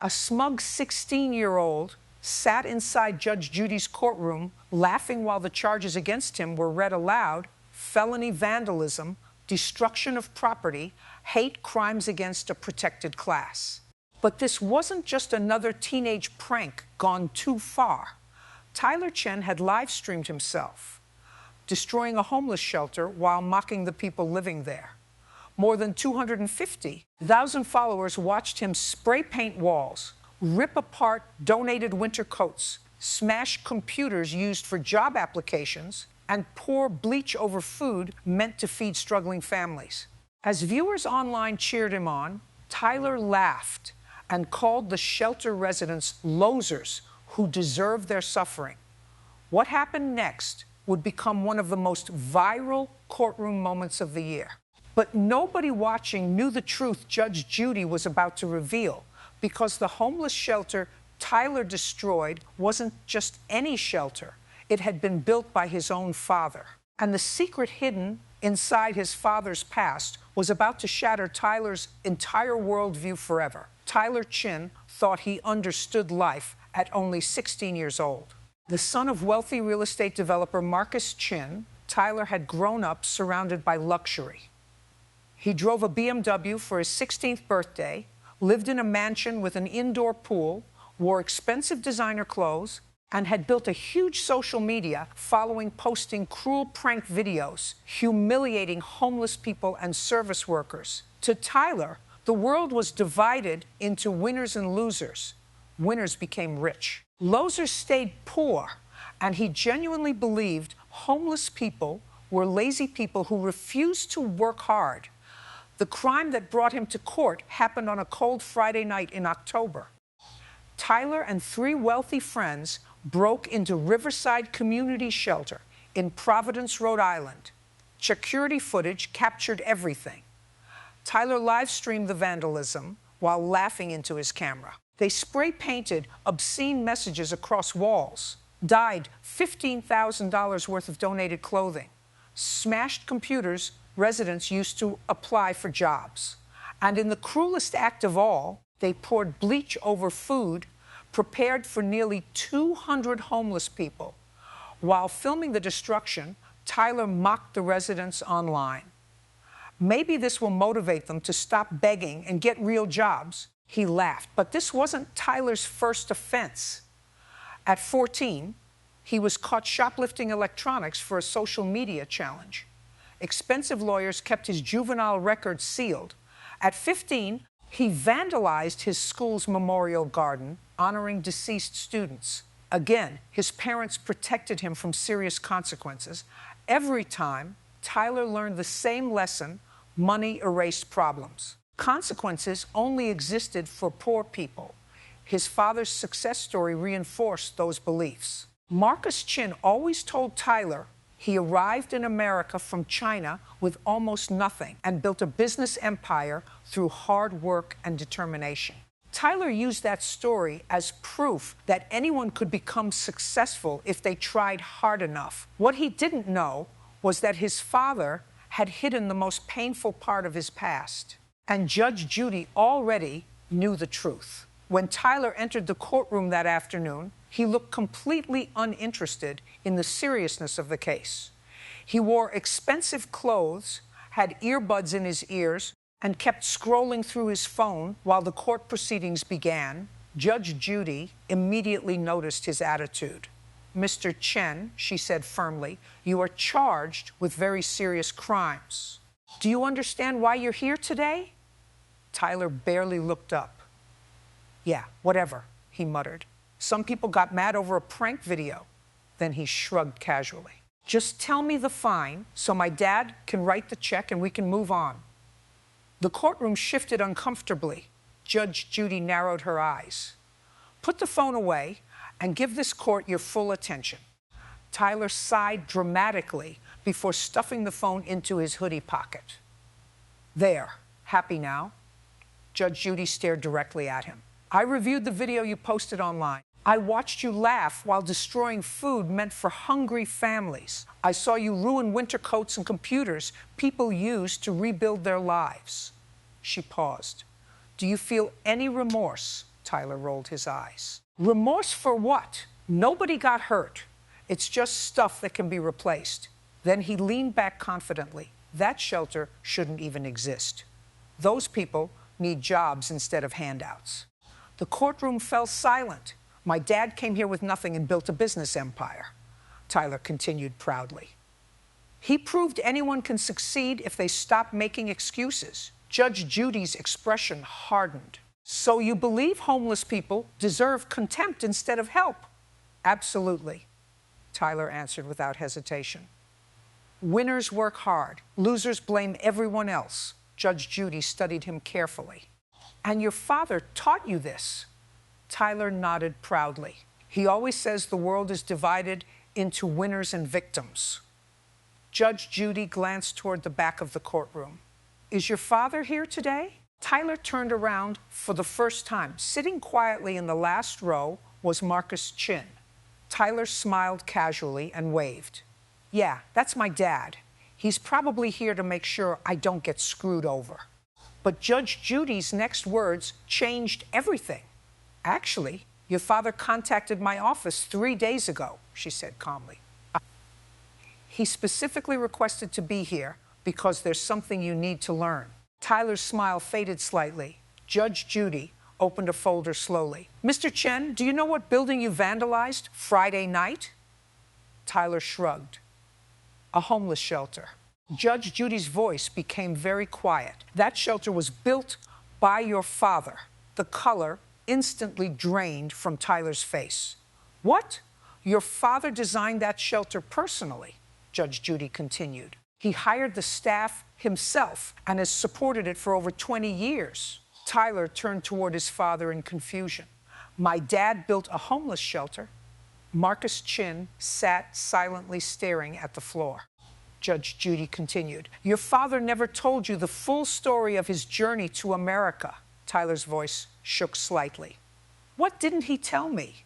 A smug 16-year-old sat inside Judge Judy's courtroom, laughing while the charges against him were read aloud: felony vandalism, destruction of property, hate crimes against a protected class. But this wasn't just another teenage prank gone too far. Tyler Chen had live-streamed himself, destroying a homeless shelter while mocking the people living there. More than 250,000 followers watched him spray paint walls, rip apart donated winter coats, smash computers used for job applications, and pour bleach over food meant to feed struggling families. As viewers online cheered him on, Tyler laughed and called the shelter residents losers who deserved their suffering. What happened next would become one of the most viral courtroom moments of the year. But nobody watching knew the truth Judge Judy was about to reveal, because the homeless shelter Tyler destroyed wasn't just any shelter. It had been built by his own father. And the secret hidden inside his father's past was about to shatter Tyler's entire worldview forever. Tyler Chen thought he understood life at only 16 years old. The son of wealthy real estate developer Marcus Chen, Tyler had grown up surrounded by luxury. He drove a BMW for his 16th birthday, lived in a mansion with an indoor pool, wore expensive designer clothes, and had built a huge social media following, posting cruel prank videos, humiliating homeless people and service workers. To Tyler, the world was divided into winners and losers. Winners became rich. Losers stayed poor, and he genuinely believed homeless people were lazy people who refused to work hard. The crime that brought him to court happened on a cold Friday night in October. Tyler and 3 wealthy friends broke into Riverside Community Shelter in Providence, Rhode Island. Security footage captured everything. Tyler live-streamed the vandalism while laughing into his camera. They spray-painted obscene messages across walls, dyed $15,000 worth of donated clothing, smashed computers residents used to apply for jobs. And in the cruelest act of all, they poured bleach over food prepared for nearly 200 homeless people. While filming the destruction, Tyler mocked the residents online. Maybe this will motivate them to stop begging and get real jobs, he laughed. But this wasn't Tyler's first offense. At 14, he was caught shoplifting electronics for a social media challenge. Expensive lawyers kept his juvenile record sealed. At 15, he vandalized his school's memorial garden, honoring deceased students. Again, his parents protected him from serious consequences. Every time, Tyler learned the same lesson: money erased problems. Consequences only existed for poor people. His father's success story reinforced those beliefs. Marcus Chen always told Tyler he arrived in America from China with almost nothing and built a business empire through hard work and determination. Tyler used that story as proof that anyone could become successful if they tried hard enough. What he didn't know was that his father had hidden the most painful part of his past. And Judge Judy already knew the truth. When Tyler entered the courtroom that afternoon, he looked completely uninterested in the seriousness of the case. He wore expensive clothes, had earbuds in his ears, and kept scrolling through his phone while the court proceedings began. Judge Judy immediately noticed his attitude. "Mr. Chen," she said firmly, "you are charged with very serious crimes. Do you understand why you're here today?" Tyler barely looked up. "Yeah, whatever," he muttered. "Some people got mad over a prank video." Then he shrugged casually. "Just tell me the fine so my dad can write the check and we can move on." The courtroom shifted uncomfortably. Judge Judy narrowed her eyes. "Put the phone away and give this court your full attention." Tyler sighed dramatically before stuffing the phone into his hoodie pocket. "There, happy now?" Judge Judy stared directly at him. "I reviewed the video you posted online. I watched you laugh while destroying food meant for hungry families. I saw you ruin winter coats and computers people used to rebuild their lives." She paused. "Do you feel any remorse Tyler rolled his eyes. Remorse for what? Nobody got hurt. It's just stuff that can be replaced. Then he leaned back confidently. That shelter shouldn't even exist. Those people need jobs instead of handouts. The courtroom fell silent. My dad came here with nothing and built a business empire, Tyler continued proudly. He proved anyone can succeed if they stop making excuses. Judge Judy's expression hardened. So you believe homeless people deserve contempt instead of help? Absolutely, Tyler answered without hesitation. Winners work hard. Losers blame everyone else. Judge Judy studied him carefully. And your father taught you this? Tyler nodded proudly. He always says the world is divided into winners and victims. Judge Judy glanced toward the back of the courtroom. Is your father here today? Tyler turned around for the first time. Sitting quietly in the last row was Marcus Chin. Tyler smiled casually and waved. Yeah, that's my dad. He's probably here to make sure I don't get screwed over. But Judge Judy's next words changed everything. Actually, your father contacted my office 3 days ago, she said calmly. He specifically requested to be here because there's something you need to learn. Tyler's smile faded slightly. Judge Judy opened a folder slowly. Mr. Chen, do you know what building you vandalized Friday night? Tyler shrugged. A homeless shelter. Judge Judy's voice became very quiet. That shelter was built by your father. The color instantly drained from Tyler's face. What? Your father designed that shelter personally, Judge Judy continued. He hired the staff himself and has supported it for over 20 years. Tyler turned toward his father in confusion. My dad built a homeless shelter. Marcus Chin sat silently staring at the floor. Judge Judy continued. Your father never told you the full story of his journey to America. Tyler's voice shook slightly. What didn't he tell me?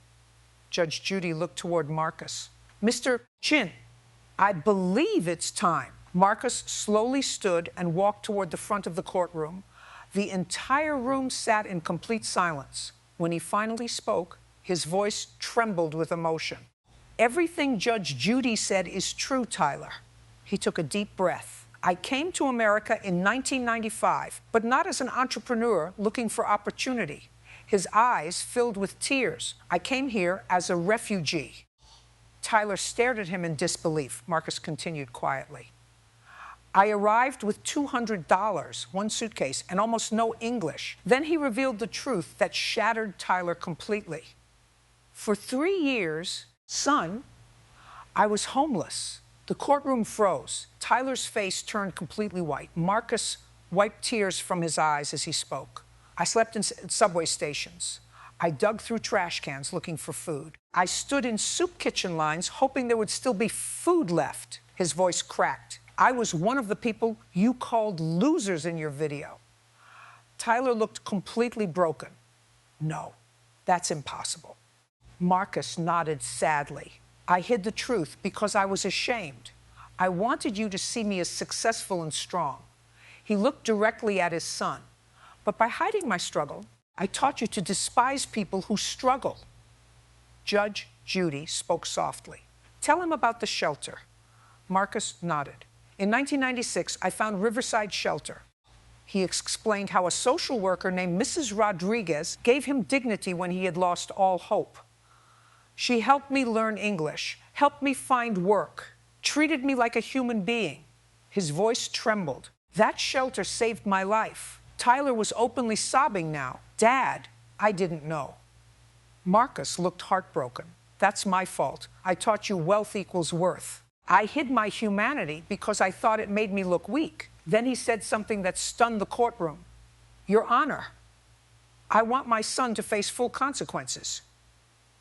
Judge Judy looked toward Marcus. Mr. Chin, I believe it's time. Marcus slowly stood and walked toward the front of the courtroom. The entire room sat in complete silence. When he finally spoke, his voice trembled with emotion. Everything Judge Judy said is true, Tyler. He took a deep breath. I came to America in 1995, but not as an entrepreneur looking for opportunity. His eyes filled with tears. I came here as a refugee. Tyler stared at him in disbelief. Marcus continued quietly. I arrived with $200, one suitcase, and almost no English. Then he revealed the truth that shattered Tyler completely. For 3 years, son, I was homeless. The courtroom froze. Tyler's face turned completely white. Marcus wiped tears from his eyes as he spoke. I slept in subway stations. I dug through trash cans looking for food. I stood in soup kitchen lines hoping there would still be food left. His voice cracked. I was one of the people you called losers in your video. Tyler looked completely broken. No, that's impossible. Marcus nodded sadly. I hid the truth because I was ashamed. I wanted you to see me as successful and strong. He looked directly at his son. But by hiding my struggle, I taught you to despise people who struggle. Judge Judy spoke softly. Tell him about the shelter. Marcus nodded. In 1996, I found Riverside Shelter. He explained how a social worker named Mrs. Rodriguez gave him dignity when he had lost all hope. She helped me learn English, helped me find work, treated me like a human being. His voice trembled. That shelter saved my life. Tyler was openly sobbing now. Dad, I didn't know. Marcus looked heartbroken. That's my fault. I taught you wealth equals worth. I hid my humanity because I thought it made me look weak. Then he said something that stunned the courtroom. Your Honor, I want my son to face full consequences.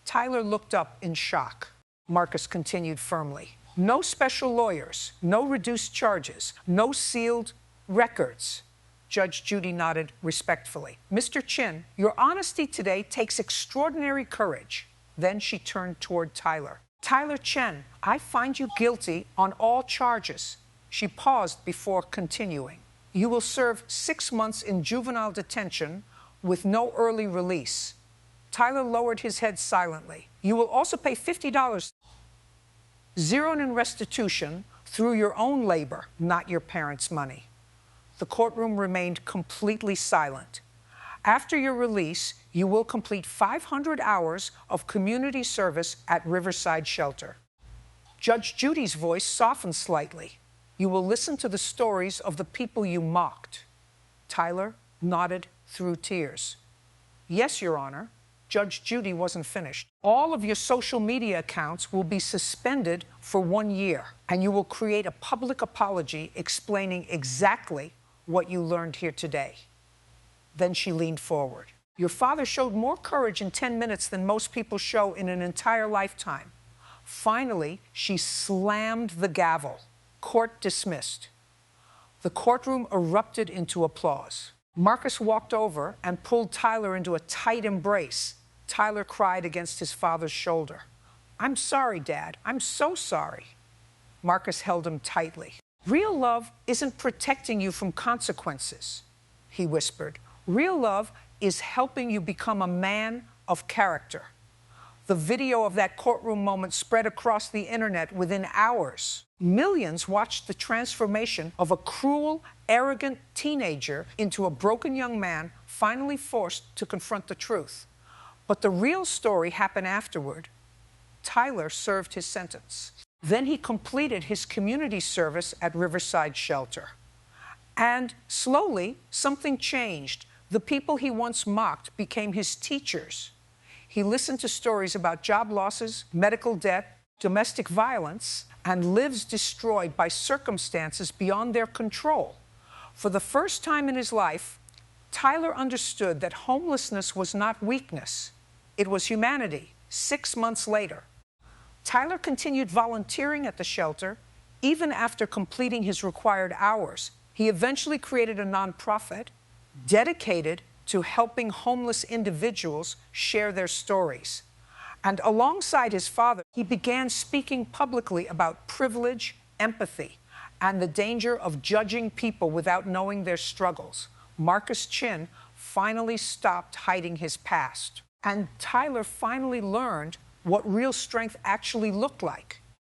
Tyler looked up in shock. Marcus continued firmly. No special lawyers, no reduced charges, no sealed records. Judge Judy nodded respectfully. Mr. Chin, your honesty today takes extraordinary courage. Then she turned toward Tyler. Tyler Chen, I find you guilty on all charges. She paused before continuing. You will serve 6 months in juvenile detention with no early release. Tyler lowered his head silently. You will also pay $50, zeroed in restitution through your own labor, not your parents' money. The courtroom remained completely silent. After your release, you will complete 500 hours of community service at Riverside Shelter. Judge Judy's voice softened slightly. You will listen to the stories of the people you mocked. Tyler nodded through tears. Yes, Your Honor. Judge Judy wasn't finished. All of your social media accounts will be suspended for 1 year, and you will create a public apology explaining exactly what you learned here today. Then she leaned forward. Your father showed more courage in 10 minutes than most people show in an entire lifetime. Finally, she slammed the gavel. Court dismissed. The courtroom erupted into applause. Marcus walked over and pulled Tyler into a tight embrace. Tyler cried against his father's shoulder. I'm sorry, Dad. I'm so sorry. Marcus held him tightly. Real love isn't protecting you from consequences, he whispered. Real love is helping you become a man of character. The video of that courtroom moment spread across the internet within hours. Millions watched the transformation of a cruel, arrogant teenager into a broken young man finally forced to confront the truth. But the real story happened afterward. Tyler served his sentence. Then he completed his community service at Riverside Shelter. And slowly, something changed. The people he once mocked became his teachers. He listened to stories about job losses, medical debt, domestic violence, and lives destroyed by circumstances beyond their control. For the first time in his life, Tyler understood that homelessness was not weakness. It was humanity. 6 months later, Tyler continued volunteering at the shelter even after completing his required hours. He eventually created a nonprofit dedicated to helping homeless individuals share their stories. And alongside his father, he began speaking publicly about privilege, empathy, and the danger of judging people without knowing their struggles. Marcus Chin finally stopped hiding his past. And Tyler finally learned what real strength actually looked like.